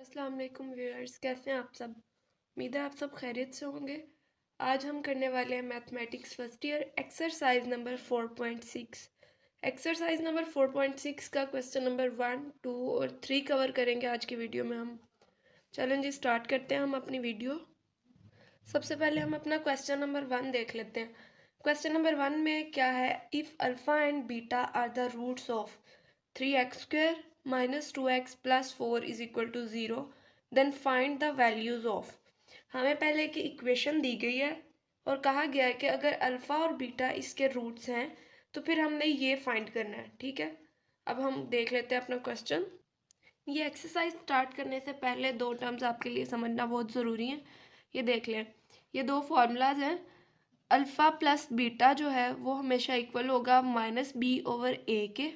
अस्सलाम वालेकुम व्यूअर्स, कैसे हैं आप सब। उम्मीद है आप सब खैरियत से होंगे। आज हम करने वाले हैं mathematics first year exercise number 4.6। Exercise number 4.6 का क्वेश्चन नंबर 1, 2 और 3 कवर करेंगे आज की वीडियो में हम। चलें जी, स्टार्ट करते हैं हम अपनी वीडियो। सबसे पहले हम अपना क्वेश्चन नंबर 1 देख लेते हैं। क्वेश्चन नंबर 1 में क्या है, if alpha and beta are the roots of 3x² minus 2x plus 4 is equal to 0, then find the values of। हमें पहले की इक्वेशन दी गई है और कहा गया है कि अगर अल्फ़ा और बीटा इसके रूट्स हैं तो फिर हमने ये फाइंड करना है। ठीक है, अब हम देख लेते हैं अपना क्वेश्चन। ये एक्सरसाइज स्टार्ट करने से पहले दो टर्म्स आपके लिए समझना बहुत ज़रूरी है। ये देख लें, ये दो फार्मूलाज हैं। अल्फ़ा प्लस बीटा जो है वो हमेशा इक्वल होगा -b/a के,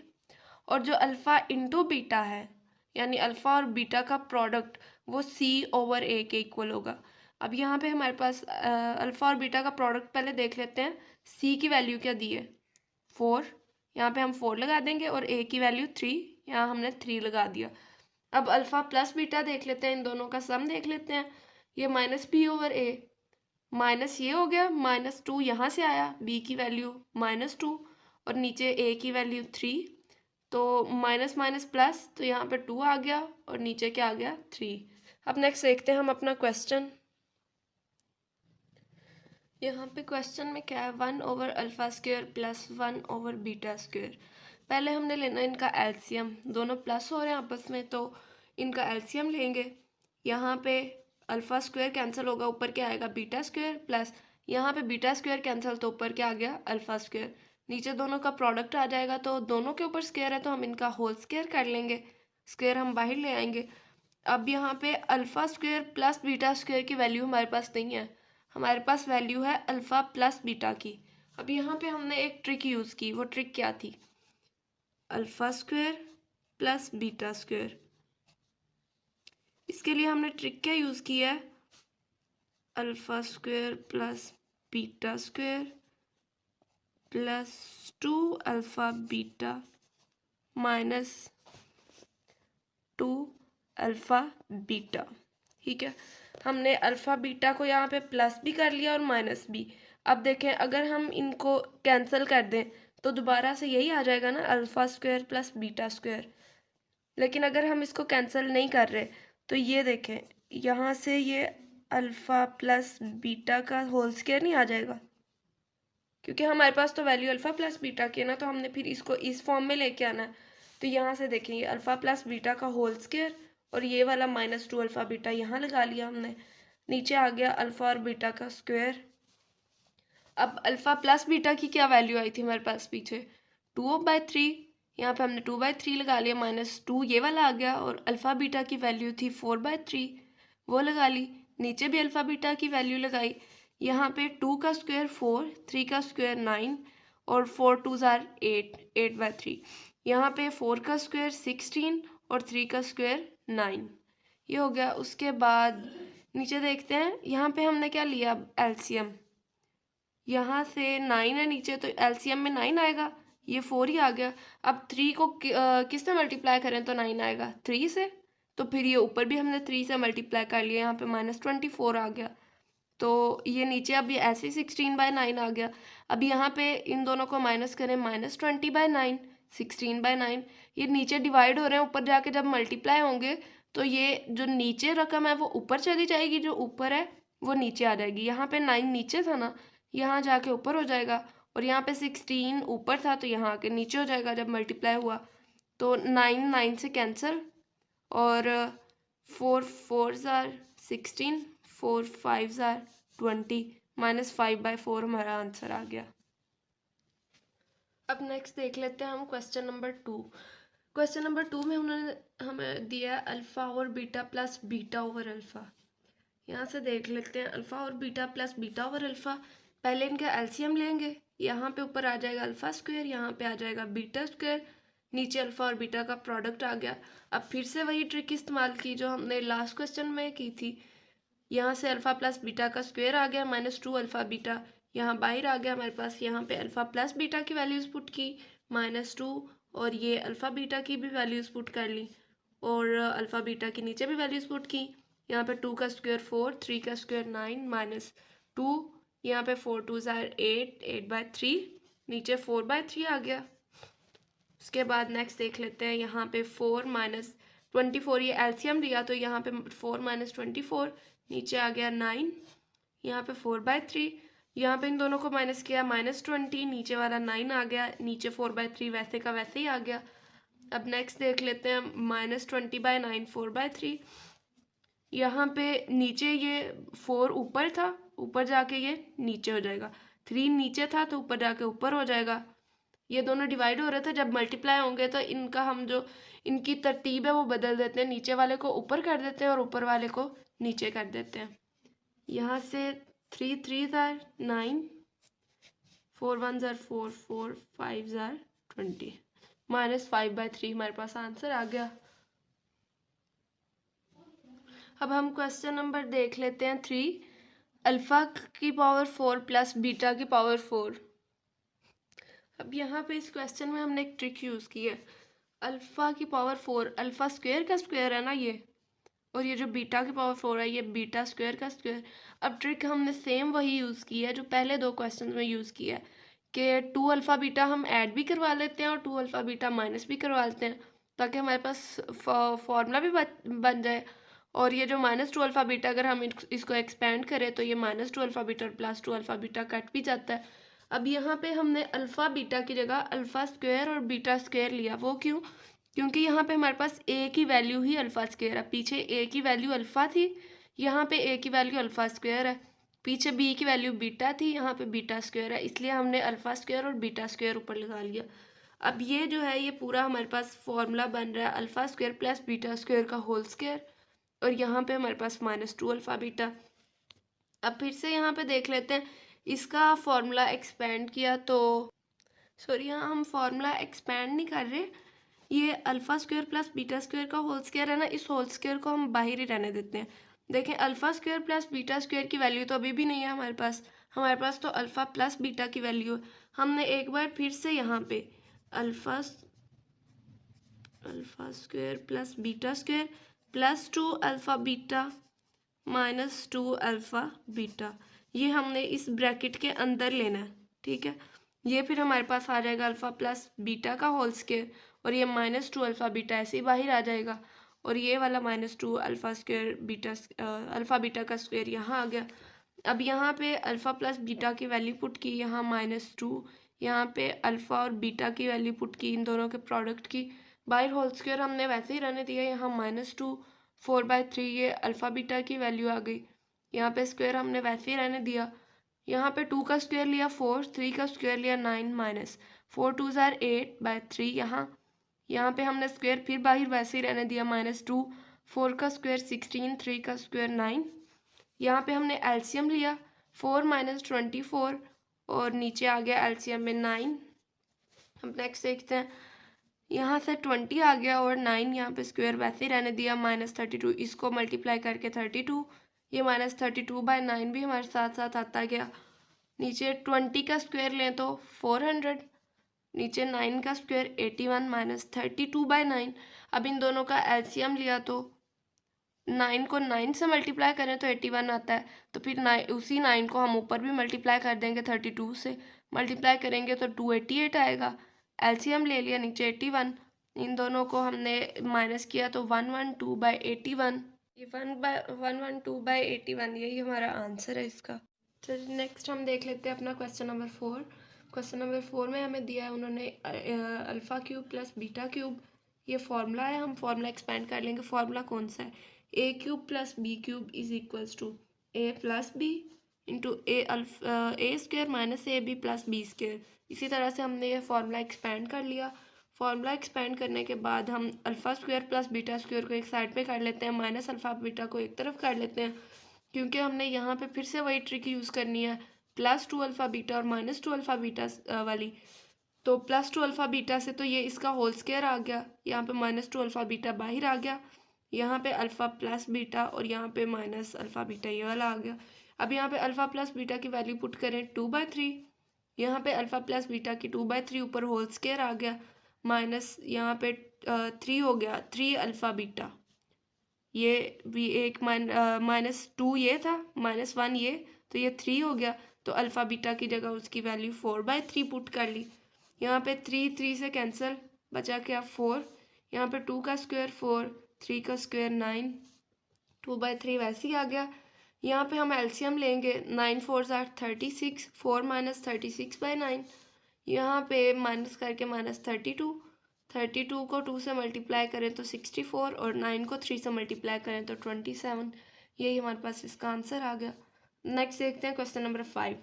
और जो अल्फ़ा इंटू बीटा है यानी अल्फ़ा और बीटा का प्रोडक्ट वो c/a के इक्वल होगा। अब यहाँ पे हमारे पास अल्फ़ा और बीटा का प्रोडक्ट पहले देख लेते हैं। c की वैल्यू क्या दी है, 4, यहाँ पे हम 4 लगा देंगे, और a की वैल्यू 3, यहाँ हमने 3 लगा दिया। अब अल्फ़ा प्लस बीटा देख लेते हैं, इन दोनों का सम देख लेते हैं। ये -b/a माइनस ये हो गया, -2 यहाँ से आया, b की वैल्यू -2 और नीचे a की वैल्यू 3, तो माइनस माइनस प्लस, तो यहाँ पे 2 आ गया और नीचे क्या आ गया, 3। अब नेक्स्ट देखते हैं हम अपना क्वेश्चन। यहाँ पे क्वेश्चन में क्या है, 1/α² प्लस 1/β²। पहले हमने लेना इनका एलसीएम, दोनों प्लस हो रहे हैं आपस में तो इनका एलसीएम लेंगे। यहाँ पे अल्फ़ा स्क्वायर कैंसिल होगा, ऊपर क्या आएगा, बीटा स्क्वायर, प्लस यहाँ पे बीटा स्क्वायर कैंसिल तो ऊपर क्या आ गया, अल्फ़ा स्क्वायर। नीचे दोनों का प्रोडक्ट आ जाएगा, तो दोनों के ऊपर स्क्वायर है तो हम इनका होल स्क्वायर कर लेंगे, स्क्वायर हम बाहर ले आएंगे। अब यहाँ पे alpha square plus beta square की वैल्यू हमारे पास नहीं है, हमारे पास वैल्यू है अल्फ़ा प्लस बीटा की। अब यहाँ पे हमने एक ट्रिक यूज़ की, वो ट्रिक क्या थी, alpha square plus beta square. इसके लिए हमने ट्रिक क्या यूज़ की है, alpha square plus beta square plus 2 alpha beta minus 2 alpha beta. ठीक है, हमने अल्फ़ा बीटा को यहाँ पे प्लस भी कर लिया और माइनस भी। अब देखें, अगर हम इनको कैंसिल कर दें तो दोबारा से यही आ जाएगा ना, alpha square plus beta square. लेकिन अगर हम इसको कैंसिल नहीं कर रहे तो ये देखें, यहाँ से ये अल्फ़ा प्लस बीटा का होल स्क्वायर नहीं आ जाएगा, क्योंकि हमारे पास तो वैल्यू अल्फ़ा प्लस बीटा की है ना, तो हमने फिर इसको इस फॉर्म में लेके आना है। तो यहाँ से देखेंगे अल्फ़ा प्लस बीटा का होल स्क्वायर और ये वाला -2 अल्फ़ा बीटा यहाँ लगा लिया हमने, नीचे आ गया अल्फ़ा और बीटा का स्क्वायर। अब अल्फ़ा प्लस बीटा की क्या वैल्यू आई थी हमारे पास पीछे, 2/3, यहाँ पे हमने 2/3 लगा लिया, -2 ये वाला आ गया, और अल्फ़ा बीटा की वैल्यू थी 4/3, वो लगा ली। नीचे भी अल्फ़ा बीटा की वैल्यू लगाई, यहाँ पे 2 का स्क्वायर 4, 3 का स्क्वायर 9 और 4 2 ज़ार 8, 8/3। यहाँ पे 4 का स्क्वायर 16 और 3 का स्क्वायर 9, ये हो गया। उसके बाद नीचे देखते हैं, यहाँ पे हमने क्या लिया, एलसीएम। यहाँ से 9 है नीचे, तो एलसीएम में 9 आएगा, ये 4 ही आ गया। अब 3 को किससे मल्टीप्लाई करें तो 9 आएगा, 3 से, तो फिर ये ऊपर भी हमने 3 से मल्टीप्लाई कर लिया, यहाँ पे -24 आ गया। तो ये नीचे अब ये ऐसे 16/9 आ गया। अब यहाँ पे इन दोनों को माइनस करें, -20/9, 16/9, ये नीचे डिवाइड हो रहे हैं, ऊपर जाके जब मल्टीप्लाई होंगे तो ये जो नीचे रकम है वो ऊपर चली जाएगी, जो ऊपर है वो नीचे आ जाएगी। यहाँ पे 9 नीचे था ना, यहाँ जाके ऊपर हो जाएगा, और यहाँ पे 16 ऊपर था तो यहाँ आके नीचे हो जाएगा जब मल्टीप्लाई हुआ। तो 9 9 से कैंसिल, और 4 4 ज़ार 16, 4 5 ज़ार 20, -5/4 हमारा आंसर आ गया। अब नेक्स्ट देख लेते हैं हम क्वेश्चन नंबर 2। क्वेश्चन नंबर 2 में उन्होंने हमें दिया है अल्फ़ा और beta plus beta over alpha. यहाँ से देख लेते हैं, अल्फ़ा और beta plus beta over alpha, पहले इनका एलसीएम लेंगे। यहाँ पे ऊपर आ जाएगा अल्फ़ा स्क्वायर, यहाँ पे आ जाएगा बीटा स्क्वायर, नीचे अल्फ़ा और बीटा का प्रोडक्ट आ गया। अब फिर से वही ट्रिक इस्तेमाल की जो हमने लास्ट क्वेश्चन में की थी। यहाँ से अल्फ़ा प्लस बीटा का स्क्वायर आ गया, -2 अल्फ़ा बीटा यहाँ बाहर आ गया हमारे पास। यहाँ पे अल्फ़ा प्लस बीटा की वैल्यूज़ पुट की, -2, और ये अल्फ़ा बीटा की भी वैल्यूज़ पुट कर ली, और अल्फ़ा बीटा की नीचे भी वैल्यूज़ पुट की। यहाँ पे 2 का स्क्वायर 4, 3 का स्क्वायर 9 माइनस 2, यहाँ पे 4 2 ज़ार 8, 8/3, नीचे 4/3 आ गया। उसके बाद नेक्स्ट देख लेते हैं, यहाँ पे 4 माइनस 24, ये एलसीएम लिया तो यहाँ पे 4 माइनस 24, नीचे आ गया 9, यहाँ पे 4/3, यहाँ पे इन दोनों को माइनस किया -20, नीचे वाला 9 आ गया, नीचे 4/3 वैसे का वैसे ही आ गया। अब नेक्स्ट देख लेते हैं, -20/9 4/3, यहाँ पे नीचे ये 4 ऊपर था, ऊपर जाके ये नीचे हो जाएगा, 3 नीचे था तो ऊपर जाके ऊपर हो जाएगा। ये दोनों डिवाइड हो रहे थे, जब मल्टीप्लाई होंगे तो इनका हम जो इनकी तरतीब है वो बदल देते हैं, नीचे वाले को ऊपर कर देते हैं और ऊपर वाले को नीचे कर देते हैं। यहाँ से 3 3 ज़ार 9, 4 1 ज़ार 4 4 5 ज़ार 20, -5/3 हमारे पास आंसर आ गया। अब हम क्वेश्चन नंबर देख लेते हैं 3, अल्फ़ा की पावर 4 प्लस बीटा की पावर 4। अब यहाँ पे इस क्वेश्चन में हमने एक ट्रिक यूज़ की है। अल्फ़ा की पावर 4 अल्फ़ा स्क्वायर का स्क्वायर है ना ये, और ये जो बीटा की पावर 4 है ये बीटा स्क्वायर का स्क्वायर। अब ट्रिक हमने सेम वही यूज़ की है जो पहले 2 क्वेश्चन में यूज़ किया है कि 2 अल्फ़ा बीटा हम ऐड भी करवा लेते हैं और 2 अल्फ़ा बीटा माइनस भी करवा लेते हैं, ताकि हमारे पास फॉर्मूला भी बन जाए। और ये जो -2 अल्फ़ा बीटा अगर हम इसको एक्सपेंड करें तो ये -2 अल्फ़ा बीटा और +2 अल्फ़ा बीटा कट भी जाता है। अब यहाँ पे हमने अल्फ़ा बीटा की जगह अल्फ़ा स्क्वायर और बीटा स्क्वायर लिया, वो क्यों? क्योंकि यहाँ पे हमारे पास ए की वैल्यू ही अल्फ़ा स्क्वायर है, पीछे ए की वैल्यू अल्फ़ा थी, यहाँ पे ए की वैल्यू अल्फ़ा स्क्वायर है, पीछे बी की वैल्यू बीटा थी, यहाँ पे बीटा स्क्वायर है, इसलिए हमने अल्फ़ा स्क्वायर और बीटा स्क्वायर ऊपर लगा लिया। अब ये जो है ये पूरा हमारे पास फॉर्मूला बन रहा है alpha square plus beta square का होल स्क्वायर, और यहाँ पे हमारे पास -2 अल्फ़ा बीटा। अब फिर से यहाँ पे देख लेते हैं, इसका फॉर्मूला एक्सपेंड किया तो सॉरी, यहाँ हम फॉर्मूला एक्सपेंड नहीं कर रहे, ये alpha square plus beta square का होल स्क्वायर है ना, इस होल स्क्वायर को हम बाहर ही रहने देते हैं। देखें, alpha square plus beta square की वैल्यू तो अभी भी नहीं है हमारे पास तो अल्फ़ा प्लस बीटा की वैल्यू है। हमने एक बार फिर से यहाँ पे alpha square plus beta square +2 alpha beta -2 alpha beta, ये हमने इस ब्रैकेट के अंदर लेना है, ठीक है। ये फिर हमारे पास आ जाएगा अल्फ़ा प्लस बीटा का होल स्क्वायर, और ये -2 अल्फ़ा बीटा ऐसे ही बाहर आ जाएगा, और ये वाला -2 alpha square beta alpha beta का स्क्वायर यहाँ आ गया। अब यहाँ पे अल्फ़ा प्लस बीटा की वैल्यू पुट की, यहाँ -2, यहाँ पे अल्फ़ा और बीटा की वैल्यू पुट की, इन दोनों के प्रोडक्ट की, बाहर होल स्क्वायर हमने वैसे ही रहने दिया, यहाँ -2 4/3, ये अल्फ़ा बीटा की वैल्यू आ गई, यहाँ पे स्क्वायर हमने वैसे ही रहने दिया। यहाँ पे 2 का स्क्वायर लिया 4, 3 का स्क्वायर लिया 9 माइनस 4 2 ज़ार 8/3, यहाँ पे हमने स्क्वायर फिर बाहर वैसे ही रहने दिया, -2, 4 का स्क्वायर 16, 3 का स्क्वायर 9, यहाँ पे हमने एलसीएम लिया 4 - 24, और नीचे आ गया एलसीएम में 9। हम नेक्स्ट देखते हैं, यहाँ से 20 आ गया और 9 यहाँ पे स्क्वायर वैसे ही रहने दिया, -32, इसको मल्टीप्लाई करके 32, ये -32/9 भी हमारे साथ साथ आता गया। नीचे 20 का स्क्वायर लें तो 400, नीचे 9 का स्क्वायर 81 -32/9। अब इन दोनों का एलसीएम लिया तो 9 को 9 से मल्टीप्लाई करें तो 81 आता है, तो फिर उसी 9 को हम ऊपर भी मल्टीप्लाई कर देंगे, 32 से मल्टीप्लाई करेंगे तो 288 आएगा। एलसीएम ले लिया, नीचे 81, इन दोनों को हमने माइनस किया तो 112/81, ये 112/81, यही हमारा आंसर है इसका। चलिए नेक्स्ट हम देख लेते हैं अपना क्वेश्चन नंबर 4। क्वेश्चन नंबर 4 में हमें दिया है उन्होंने alpha cube plus beta cube, ये फॉर्मूला है, हम फॉर्मूला एक्सपेंड कर लेंगे। फॉर्मूला कौन सा है? A cube plus b cube is equals to a plus b into a square minus a b plus b square. इसी तरह से हमने ये फॉर्मूला एक्सपेंड कर लिया। फॉर्मूला एक्सपेंड करने के बाद हम alpha square plus beta square को एक साइड पे कर लेते हैं, माइनस अल्फ़ा बीटा को एक तरफ कर लेते हैं, क्योंकि हमने यहाँ पे फिर से वही ट्रिक यूज़ करनी है, +2 अल्फ़ा बीटा और -2 अल्फ़ा बीटा वाली। तो +2 अल्फ़ा बीटा से तो ये इसका होल स्क्वायर आ गया, यहाँ पे -2 अल्फ़ा बीटा बाहर आ गया, यहाँ पे अल्फ़ा प्लस बीटा और यहाँ पे माइनस अल्फ़ा बीटा ये वाला आ गया। अब यहाँ पे अल्फ़ा प्लस बीटा की वैल्यू पुट करें 2/3, यहाँ पे अल्फ़ा प्लस बीटा की 2/3 ऊपर होल स्क्वायर आ गया, माइनस यहाँ पे 3 हो गया 3 अल्फ़ा बीटा, ये भी एक -2 ये था, -1 ये, तो ये 3 हो गया। तो अल्फ़ा बीटा की जगह उसकी वैल्यू 4/3 पुट कर ली। यहाँ पे 3 से कैंसिल, बचा क्या 4। यहाँ पे 2 का स्क्वायर 4, 3 का स्क्वायर 9, 2/3 वैसे ही आ गया। यहाँ पे हम एलसीएम लेंगे, 9 4 36, 4 - 36/9। यहाँ पे माइनस करके -32, 32 को 2 से मल्टीप्लाई करें तो 64 और 9 को 3 से मल्टीप्लाई करें तो 27। यही हमारे पास इसका आंसर आ गया। नेक्स्ट देखते हैं क्वेश्चन नंबर 5।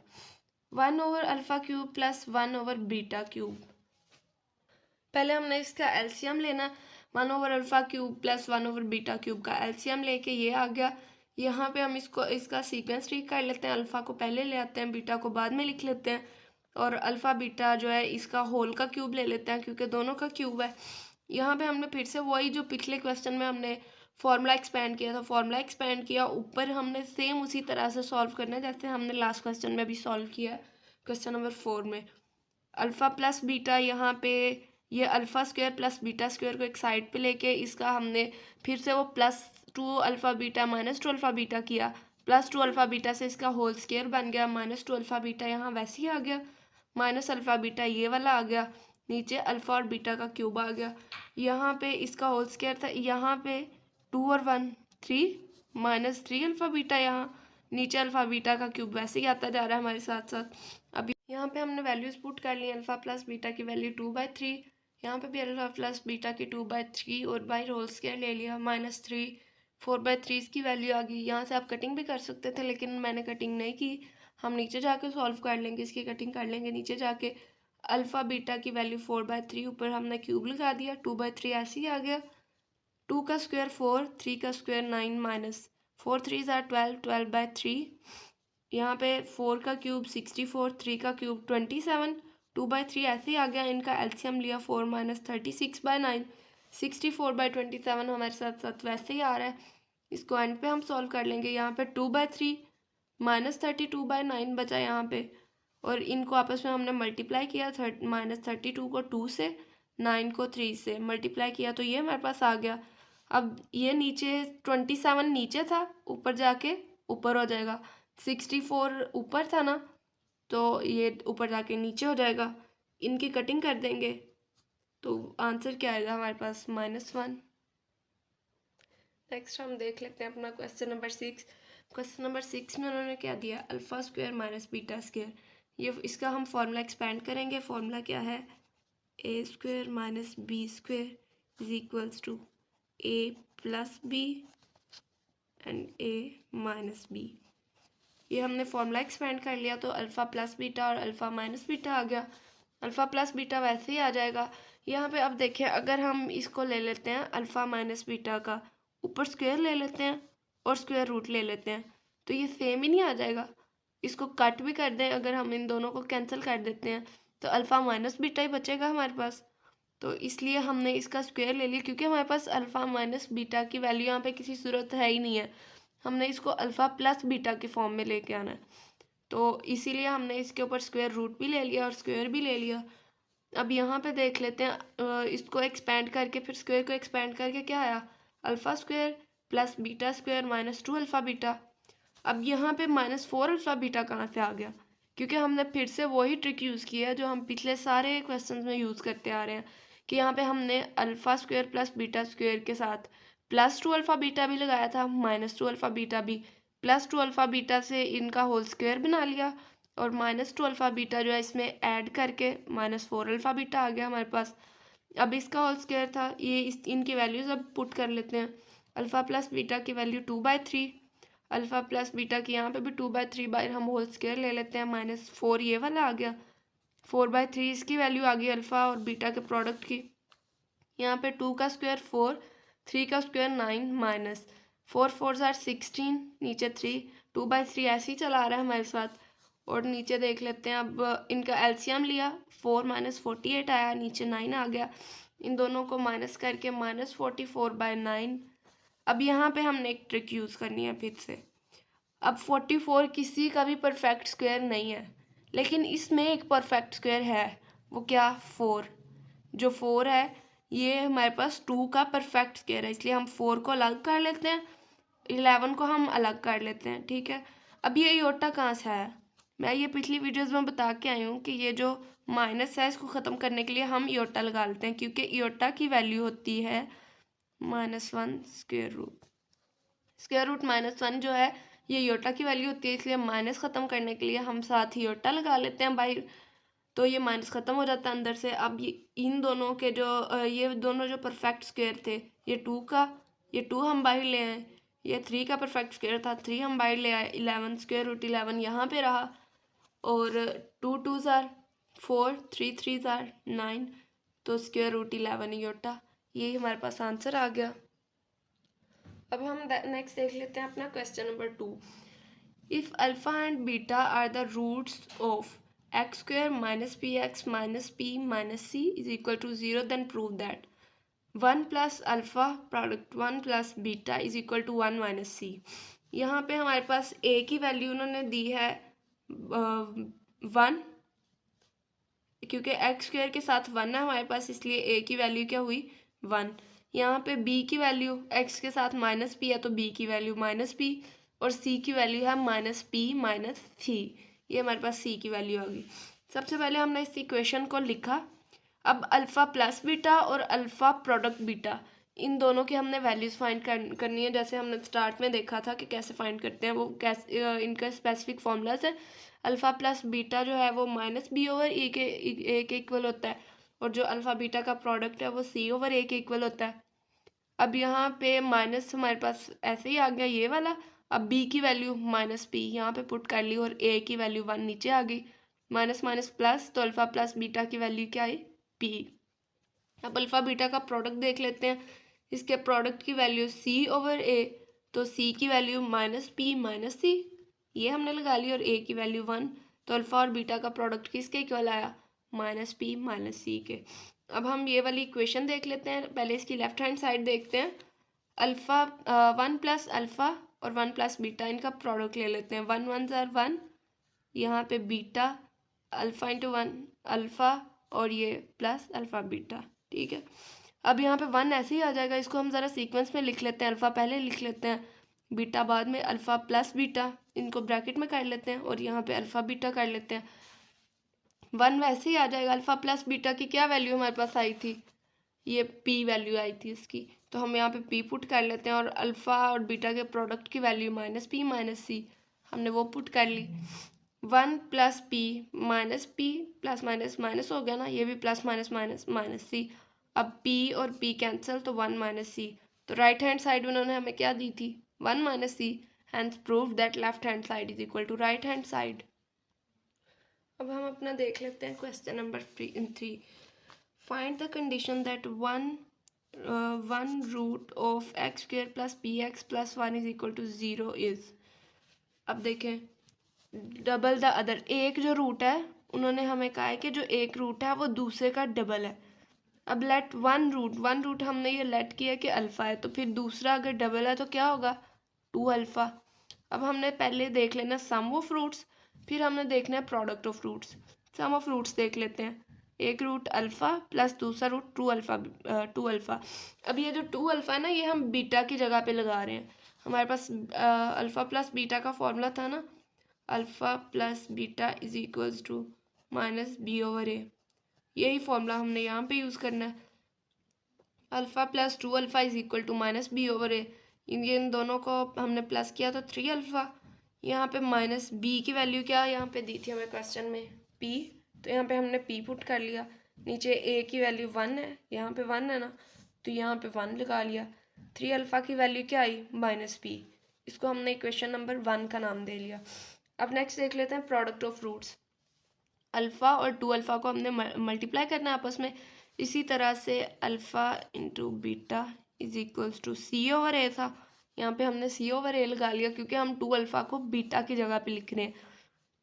1/α³ प्लस 1/β³। पहले हमने इसका एलसीएम लेना, 1/α³ प्लस 1/β³ का एलसीएम लेके ये आ गया। यहाँ पे हम इसका सीक्वेंस ट्री कर लेते हैं, अल्फ़ा को पहले ले आते हैं, बीटा को बाद में लिख लेते हैं, और अल्फ़ा बीटा जो है इसका होल का क्यूब ले लेते हैं क्योंकि दोनों का क्यूब है। यहाँ पे हमने फिर से वही जो पिछले क्वेश्चन में हमने फॉर्मूला एक्सपेंड किया था, फॉर्मूला एक्सपेंड किया, ऊपर हमने सेम उसी तरह से सॉल्व करना है जैसे हमने लास्ट क्वेश्चन में भी सॉल्व किया है, क्वेश्चन नंबर 4 में। अल्फ़ा प्लस बीटा, यहाँ पे ये alpha square plus beta square को एक साइड पे लेके इसका हमने फिर से वो +2 अल्फ़ा बीटा -2 अल्फ़ा बीटा किया, +2 अल्फ़ा बीटा से इसका होल स्क्वायर बन गया, -2 अल्फ़ा बीटा यहाँ वैसे ही आ गया, माइनस अल्फ़ा बीटा ये वाला आ गया, नीचे अल्फ़ा और बीटा का क्यूब आ गया। यहाँ पे इसका होल स्क्वायर था, यहाँ पे 2 और 1 3, -3 अल्फ़ा बीटा, यहाँ नीचे अल्फ़ा बीटा का क्यूब वैसे ही आता जा रहा है हमारे साथ साथ। अब यहाँ पे हमने वैल्यूज पुट कर ली, अल्फ़ा प्लस बीटा की वैल्यू 2/3, यहाँ पे भी अल्फ़ा प्लस बीटा की 2/3 और बाई होल स्क्वायर ले लिया, -3 4/3 की वैल्यू आ गई। यहाँ से आप कटिंग भी कर सकते थे लेकिन मैंने कटिंग नहीं की, हम नीचे जाके सॉल्व कर लेंगे, इसकी कटिंग कर लेंगे नीचे जाके। अल्फ़ा बीटा की वैल्यू 4/3, ऊपर हमने क्यूब लगा दिया, 2/3 ऐसे ही आ गया। 2 का स्क्वायर 4, 3 का स्क्वायर 9 - 4 3 12, 12/3। यहाँ पे 4 का क्यूब 64, 3 का क्यूब 27, 2/3 ऐसे ही आ गया। इनका एलसीएम लिया, 4 - 36/9, 64/27 हमारे साथ साथ वैसे ही आ रहा है। इसको एंड पे हम सॉल्व कर लेंगे। यहाँ पे 2/3 -32/9 बचा यहाँ पे, और इनको आपस में हमने मल्टीप्लाई किया, -32 को 2 से, 9 को 3 से मल्टीप्लाई किया तो ये हमारे पास आ गया। अब ये नीचे 27 नीचे था, ऊपर जाके ऊपर हो जाएगा, 64 ऊपर था ना तो ये ऊपर जाके नीचे हो जाएगा। इनकी कटिंग कर देंगे तो आंसर क्या आएगा हमारे पास, -1। नेक्स्ट हम देख लेते हैं अपना क्वेश्चन नंबर 6। क्वेश्चन नंबर 6 में उन्होंने क्या दिया, alpha square minus beta square. ये इसका हम फॉर्मूला एक्सपेंड करेंगे। फॉर्मूला क्या है, a square minus b square is equals to a plus b and a minus b. ये हमने फॉर्मूला एक्सपेंड कर लिया तो अल्फ़ा प्लस बीटा और अल्फ़ा माइनस बीटा आ गया। अल्फ़ा प्लस बीटा वैसे ही आ जाएगा। यहाँ पे अब देखें, अगर हम इसको ले लेते हैं अल्फ़ा माइनस बीटा का ऊपर स्क्वायर ले लेते हैं और स्क्वायर रूट ले लेते हैं तो ये सेम ही नहीं आ जाएगा। इसको कट भी कर दें, अगर हम इन दोनों को कैंसिल कर देते हैं तो अल्फ़ा माइनस बीटा ही बचेगा हमारे पास। तो इसलिए हमने इसका स्क्वायर ले लिया, क्योंकि हमारे पास अल्फ़ा माइनस बीटा की वैल्यू यहाँ पे किसी सूरत है ही नहीं है, हमने इसको अल्फ़ा प्लस बीटा के फॉर्म में लेके आना है। तो इसीलिए हमने इसके ऊपर स्क्वायर रूट भी ले लिया और स्क्वायर भी ले लिया। अब यहाँ पे देख लेते हैं, इसको एक्सपेंड करके फिर स्क्वायर को एक्सपेंड करके क्या आया, alpha square plus beta square -2 alpha beta. अब यहाँ पे -4 अल्फ़ा बीटा कहाँ से आ गया, क्योंकि हमने फिर से वही ट्रिक यूज़ किया है जो हम पिछले सारे क्वेश्चंस में यूज़ करते आ रहे हैं, कि यहाँ पे हमने alpha square plus beta square के साथ +2 अल्फ़ा बीटा भी लगाया था, -2 अल्फ़ा बीटा भी, +2 अल्फ़ा बीटा से इनका होल स्क्वायर बना लिया, और -2 अल्फ़ा बीटा जो है इसमें ऐड करके -4 अल्फ़ा बीटा आ गया हमारे पास। अब इसका होल स्क्वायर था, ये इनकी वैल्यूज अब पुट कर लेते हैं। अल्फ़ा प्लस बीटा की वैल्यू 2/3, अल्फ़ा प्लस बीटा की यहाँ पे भी 2/3 बाई हम होल स्क्वायर ले लेते हैं, -4 ये वाला आ गया, 4/3 इसकी वैल्यू आ गई अल्फ़ा और बीटा के प्रोडक्ट की। यहाँ पे 2 का स्क्वायर 4, 3 का स्क्वायर 9 -4 4 16, नीचे 3, 2/3 ऐसे ही चला आ रहा है हमारे साथ। और नीचे देख लेते हैं, अब इनका एलसीएम लिया, 4 - 48 आया, नीचे 9 आ गया, इन दोनों को माइनस करके -44/9। अब यहाँ पे हमने एक ट्रिक यूज़ करनी है फिर से। अब 44 किसी का भी परफेक्ट स्क्वायर नहीं है, लेकिन इसमें एक परफेक्ट स्क्वायर है, वो क्या, 4। जो 4 है ये हमारे पास 2 का परफेक्ट स्क्वायर है, इसलिए हम 4 को अलग कर लेते हैं, 11 को हम अलग कर लेते हैं। ठीक है, अब ये योटा कहाँ से आया? मैं ये पिछली वीडियोस में बता के आई हूँ कि ये जो माइनस है इसको ख़त्म करने के लिए हम योटा लगा लेते हैं, क्योंकि योटा की वैल्यू होती है -1 स्क्वायर रूट। स्क्वायर रूट -1 जो है ये योटा की वैल्यू होती है, इसलिए माइनस ख़त्म करने के लिए हम साथ ही योटा लगा लेते हैं बाहर, तो ये माइनस ख़त्म हो जाता है अंदर से। अब ये इन दोनों के जो ये दोनों जो परफेक्ट स्क्वायर थे, ये 2 का, ये 2 हम बाहर ले आए, ये 3 का परफेक्ट स्क्वायर था, 3 हम बाहर ले आए, 11 स्क्वायर रूट 11 यहाँ पे रहा, और 2 2s आर 4, 3 3s आर 9, तो स्क्वायर रूट 11 योटा, यही हमारे पास आंसर आ गया। अब हम नेक्स्ट देख लेते हैं अपना question number 2। If alpha and beta are the roots of x square minus px minus p minus c is equal to 0, then prove that 1 plus alpha product 1 plus beta is equal to 1 minus c। यहाँ पे हमारे पास a की value उन्होंने दी है 1, क्योंकि x square के साथ 1 है हमारे पास, इसलिए a की वैल्यू क्या हुई 1। यहाँ पे b की वैल्यू x के साथ -p है, तो b की वैल्यू -p, और c की वैल्यू है -p - c, ये हमारे पास c की वैल्यू आ गई। सबसे पहले हमने इस इक्वेशन को लिखा। अब अल्फ़ा प्लस बीटा और अल्फ़ा प्रोडक्ट बीटा, इन दोनों की हमने वैल्यूज़ फाइंड करनी है, जैसे हमने स्टार्ट में देखा था कि कैसे फाइंड करते हैं, वो कैसे इनका स्पेसिफिक फॉर्मूलाज है। अल्फ़ा प्लस बीटा जो है वो -b/a के इक्वल होता है, और जो अल्फ़ा बीटा का प्रोडक्ट है वो c/a के इक्वल होता है। अब यहाँ पे माइनस हमारे पास ऐसे ही आ गया ये वाला। अब b की वैल्यू -p यहाँ पे पुट कर ली, और a की वैल्यू 1 नीचे आ गई, माइनस माइनस प्लस, तो अल्फ़ा प्लस बीटा की वैल्यू क्या आई p। अब अल्फ़ा बीटा का प्रोडक्ट देख लेते हैं, इसके प्रोडक्ट की वैल्यू c/a, तो c की वैल्यू -p - c, ये हमने लगा ली, और a की वैल्यू 1, तो अल्फ़ा और बीटा का प्रोडक्ट किसके इक्वल आया -p - c के। अब हम ये वाली इक्वेशन देख लेते हैं, पहले इसकी लेफ्ट हैंड साइड देखते हैं। अल्फ़ा 1 प्लस अल्फ़ा और 1 प्लस बीटा, इनका प्रोडक्ट ले लेते हैं, 1 1s आर 1, यहाँ पे बीटा अल्फ़ा इंटू 1 अल्फ़ा, और ये प्लस अल्फ़ा बीटा। ठीक है, अब यहाँ पे 1 ऐसे ही आ जाएगा, इसको हम ज़रा सीक्वेंस में लिख लेते हैं, अल्फ़ा पहले लिख लेते हैं, बीटा बाद में, अल्फ़ा प्लस बीटा इनको ब्रैकेट में कर लेते हैं, और यहाँ पे अल्फ़ा बीटा कर लेते हैं। 1 वैसे ही आ जाएगा। अल्फ़ा प्लस बीटा की क्या वैल्यू हमारे पास आई थी, ये p वैल्यू आई थी इसकी, तो हम यहाँ पे p पुट कर लेते हैं, और अल्फ़ा और बीटा के प्रोडक्ट की वैल्यू -p - c, हमने वो पुट कर ली। 1 plus p minus p, plus minus minus हो गया ना, ये भी plus minus minus minus c, अब p और p कैंसिल, तो 1 - c, तो राइट हैंड साइड उन्होंने हमें क्या दी थी 1 - c, hence prove that left hand side is equal to right hand side. अब हम अपना देख लेते हैं question number 3। Find the condition that one root of x square plus px plus 1 is equal to 0 is. अब देखें, double the other, एक जो रूट है उन्होंने हमें कहा है कि जो एक रूट है वो दूसरे का डबल है। अब लेट वन रूट हमने ये लेट किया कि अल्फ़ा है, तो फिर दूसरा अगर डबल है तो क्या होगा 2 अल्फ़ा। अब हमने पहले देख लेना सम ऑफ रूट्स, फिर हमने देखना है product of roots. Sum of roots देख लेते हैं, एक रूट अल्फ़ा प्लस दूसरा रूट 2 अल्फ़ा। अब ये जो 2 अल्फ़ा है ना, ये हम बीटा की जगह पे लगा रहे हैं। हमारे पास अल्फ़ा प्लस बीटा का फॉर्मूला था ना, alpha plus beta is equals to -b/a, यही फॉर्मूला हमने यहाँ पे यूज़ करना है। Alpha plus 2 alpha is equal to -b/a, इन दोनों को हमने प्लस किया तो 3 अल्फ़ा। यहाँ पे -b की वैल्यू क्या यहाँ पे दी थी हमें क्वेश्चन में p, तो यहाँ पे हमने p पुट कर लिया। नीचे a की वैल्यू 1 है, यहाँ पे 1 है ना, तो यहाँ पे 1 लगा लिया। 3 अल्फ़ा की वैल्यू क्या आई -p, इसको हमने इक्वेशन नंबर 1 का नाम दे लिया। अब नेक्स्ट देख लेते हैं प्रोडक्ट ऑफ रूट्स। अल्फ़ा और 2 अल्फ़ा को हमने मल्टीप्लाई करना है आपस में, इसी तरह से alpha into beta is equals to c/a था, यहाँ पे हमने c/a लगा लिया, क्योंकि हम 2 अल्फ़ा को बीटा की जगह पे लिख रहे हैं।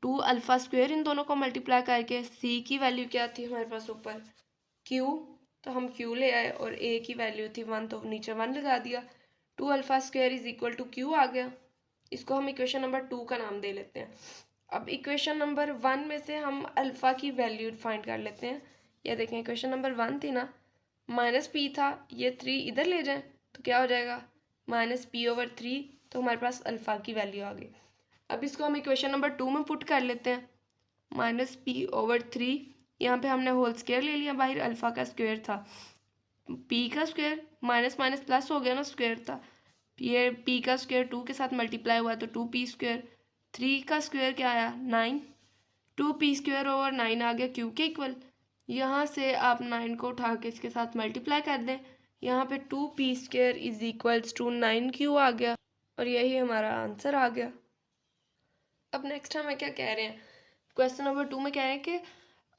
2 अल्फ़ा स्क्वायर इन दोनों को मल्टीप्लाई करके c की वैल्यू क्या थी हमारे पास ऊपर q, तो हम q ले आए, और a की वैल्यू थी 1, तो नीचे 1 लगा दिया। 2 alpha square is equal to q आ गया, इसको हम इक्वेशन नंबर 2 का नाम दे लेते हैं। अब इक्वेशन नंबर 1 में से हम अल्फ़ा की वैल्यू फाइंड कर लेते हैं। ये देखें, इक्वेशन नंबर 1 थी ना, माइनस पी था, ये 3 इधर ले जाएं तो क्या हो जाएगा, -p/3। तो हमारे पास अल्फ़ा की वैल्यू आ गई। अब इसको हम इक्वेशन नंबर 2 में पुट कर लेते हैं। -p/3, यहाँ पे हमने होल स्क्वायर ले लिया, बाहर अल्फ़ा का स्क्वायर था, p का स्क्वायर माइनस माइनस प्लस हो गया ना, स्क्वायर था, ये p का स्क्वायर 2 के साथ मल्टीप्लाई हुआ तो 2p²। 3 का स्क्वायर क्या आया 9, 2p² / 9 आ गया क्यू के इक्वल। यहाँ से आप 9 को उठा के इसके साथ मल्टीप्लाई कर दें, यहाँ पे 2p² = 9q आ गया और यही हमारा आंसर आ गया। अब नेक्स्ट हमें क्या कह रहे हैं, क्वेश्चन नंबर 2 में कह रहे हैं कि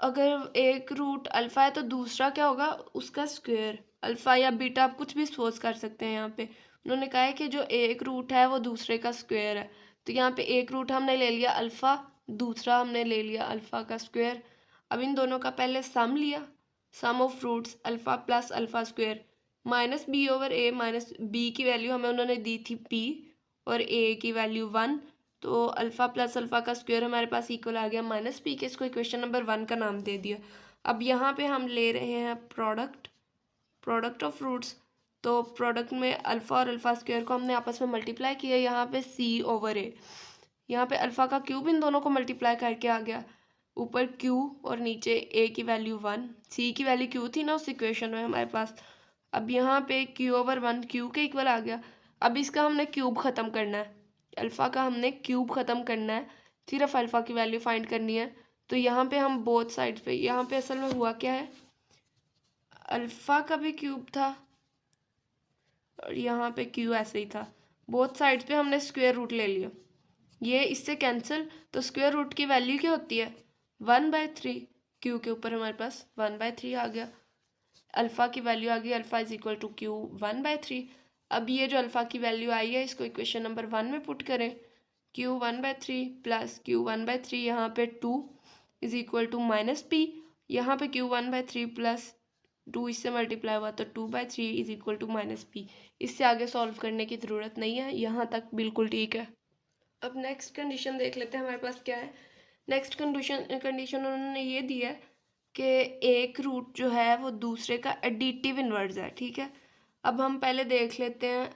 अगर एक रूट अल्फ़ा है तो दूसरा क्या होगा, उसका स्क्वायर। अल्फ़ा या बीटा आप कुछ भी सपोज कर सकते हैं। यहाँ पे उन्होंने कहा है कि जो एक रूट है वो दूसरे का स्क्वायर है। तो यहाँ पे एक रूट हमने ले लिया अल्फ़ा, दूसरा हमने ले लिया अल्फ़ा का स्क्वायर। अब इन दोनों का पहले सम लिया, sum of roots alpha plus alpha square -b/a minus b की वैल्यू हमें उन्होंने दी थी p और a की वैल्यू 1। तो अल्फ़ा प्लस अल्फ़ा का स्क्वायर हमारे पास इक्वल आ गया -p के, इसको इक्वेशन नंबर 1 का नाम दे दिया। अब यहाँ पे हम ले रहे हैं प्रोडक्ट ऑफ रूट्स। तो प्रोडक्ट में अल्फ़ा और अल्फ़ा स्क्वायर को हमने आपस में मल्टीप्लाई किया, यहाँ पे c/a, यहाँ पे अल्फ़ा का क्यूब इन दोनों को मल्टीप्लाई करके आ गया, ऊपर q और नीचे a की वैल्यू 1, c की वैल्यू q थी ना उस इक्वेशन में हमारे पास। अब यहाँ पे q/1 q के इक्वल आ गया। अब इसका हमने क्यूब ख़त्म करना है, अल्फ़ा का हमने क्यूब ख़त्म करना है, सिर्फ अल्फ़ा की वैल्यू फाइंड करनी है। तो यहाँ पे हम बोथ साइड्स पे, यहाँ पे असल में हुआ क्या है, अल्फ़ा का भी क्यूब था और यहाँ पे क्यू ऐसे ही था, बोथ साइड्स पे हमने स्क्वायर रूट ले लिया, ये इससे कैंसिल। तो स्क्वायर रूट की वैल्यू क्या होती है 1/3, क्यू के ऊपर हमारे पास 1/3 आ गया, अल्फ़ा की वैल्यू आ गई अल्फ़ा = क्यू 1/3। अब ये जो अल्फ़ा की वैल्यू आई है इसको इक्वेशन नंबर 1 में पुट करें, q 1/3 प्लस q 1/3, यहाँ पे 2 = -p, यहाँ पे q 1/3 प्लस 2 इससे मल्टीप्लाई हुआ तो 2/3 = -p। इससे आगे सॉल्व करने की ज़रूरत नहीं है, यहाँ तक बिल्कुल ठीक है। अब नेक्स्ट कंडीशन देख लेते हैं हमारे पास क्या है। नेक्स्ट कंडीशन उन्होंने ये दी है कि एक रूट जो है वो दूसरे का एडिटिव इन्वर्स है, ठीक है। अब हम पहले देख लेते हैं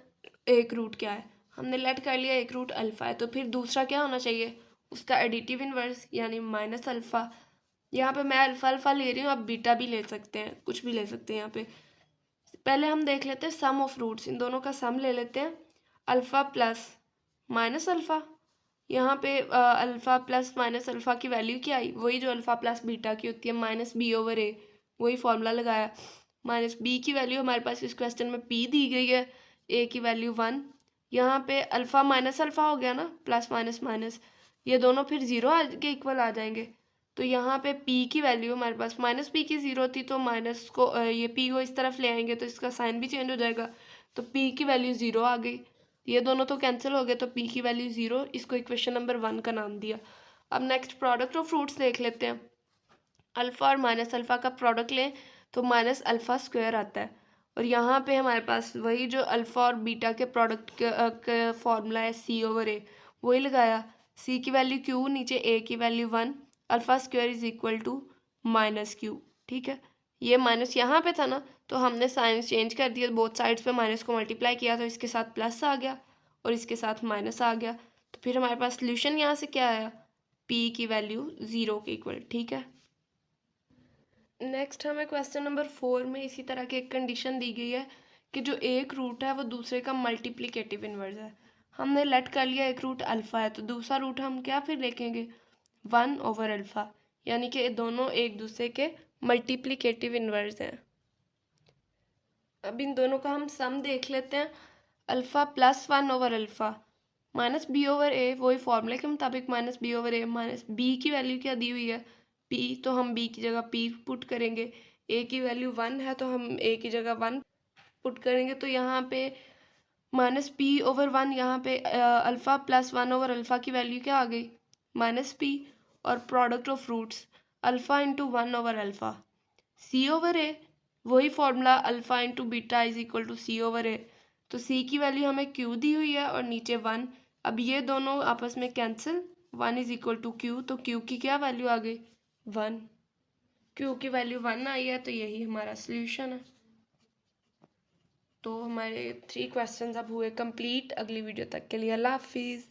एक रूट क्या है, हमने लेट कर लिया एक रूट अल्फ़ा है, तो फिर दूसरा क्या होना चाहिए, उसका एडिटिव इन्वर्स यानी -अल्फ़ा। यहाँ पे मैं अल्फ़ा अल्फ़ा ले रही हूँ, आप बीटा भी ले सकते हैं, कुछ भी ले सकते हैं। यहाँ पे पहले हम देख लेते हैं सम ऑफ रूट्स, इन दोनों का सम ले लेते हैं, अल्फ़ा प्लस -अल्फ़ा। यहाँ पे अल्फ़ा प्लस -अल्फ़ा की वैल्यू क्या आई, वही जो अल्फ़ा प्लस बीटा की होती है -b/a, वही फॉर्मूला लगाया। -b की वैल्यू हमारे पास इस क्वेश्चन में p दी गई है, a की वैल्यू 1। यहाँ पे अल्फ़ा माइनस अल्फ़ा हो गया ना, प्लस माइनस माइनस, ये दोनों फिर 0 के इक्वल आ जाएंगे। तो यहाँ पे p की वैल्यू हमारे पास -p की 0 थी, तो माइनस को ये p को इस तरफ ले आएंगे तो इसका साइन भी चेंज हो जाएगा, तो p की वैल्यू 0 आ गई। ये दोनों तो कैंसिल हो गए, तो p की वैल्यू 0, इसको इक्वेशन नंबर 1 का नाम दिया। अब नेक्स्ट प्रोडक्ट ऑफ फ्रूट्स देख लेते हैं, अल्फ़ा और -अल्फ़ा का प्रोडक्ट लें तो -अल्फ़ा² आता है, और यहाँ पे हमारे पास वही जो अल्फ़ा और बीटा के प्रोडक्ट का फॉर्मूला है c/a, वही लगाया, c की वैल्यू q, नीचे a की वैल्यू 1, अल्फ़ा² = -q, ठीक है। ये माइनस यहाँ पे था ना, तो हमने साइन चेंज कर दिया, बोथ साइड्स पे माइनस को मल्टीप्लाई किया तो इसके साथ प्लस आ गया और इसके साथ माइनस आ गया। तो फिर हमारे पास सोल्यूशन यहाँ से क्या आया, p की वैल्यू 0 के इक्वल, ठीक है। नेक्स्ट हमें क्वेश्चन नंबर 4 में इसी तरह की एक कंडीशन दी गई है कि जो एक रूट है वो दूसरे का मल्टीप्लिकेटिव इन्वर्स है। हमने लेट कर लिया एक रूट अल्फ़ा है, तो दूसरा रूट हम क्या फिर लिखेंगे 1/अल्फ़ा, यानी कि दोनों एक दूसरे के मल्टीप्लिकेटिव इन्वर्स हैं। अब इन दोनों का हम सम देख लेते हैं, अल्फ़ा प्लस 1/अल्फ़ा -b/a, वही फॉर्मूले के मुताबिक -b/a, -b की वैल्यू क्या दी हुई है p, तो हम b की जगह p पुट करेंगे, a की वैल्यू 1 है तो हम a की जगह 1 पुट करेंगे। तो यहाँ पे -p/1, यहाँ पे अल्फ़ा प्लस 1/अल्फ़ा की वैल्यू क्या आ गई -p, और प्रोडक्ट ऑफ रूट्स अल्फ़ा × 1/अल्फ़ा, c/a, वही फॉर्मूला अल्फ़ा × बीटा = c/a। तो c की वैल्यू हमें q दी हुई है और नीचे 1, अब ये दोनों आपस में कैंसिल, 1 = q, तो q की क्या वैल्यू आ गई 1, q की वैल्यू 1 आई है, तो यही हमारा सोल्यूशन है। तो हमारे 3 क्वेश्चंस अब हुए कंप्लीट। अगली वीडियो तक के लिए अल्लाह हाफिज़।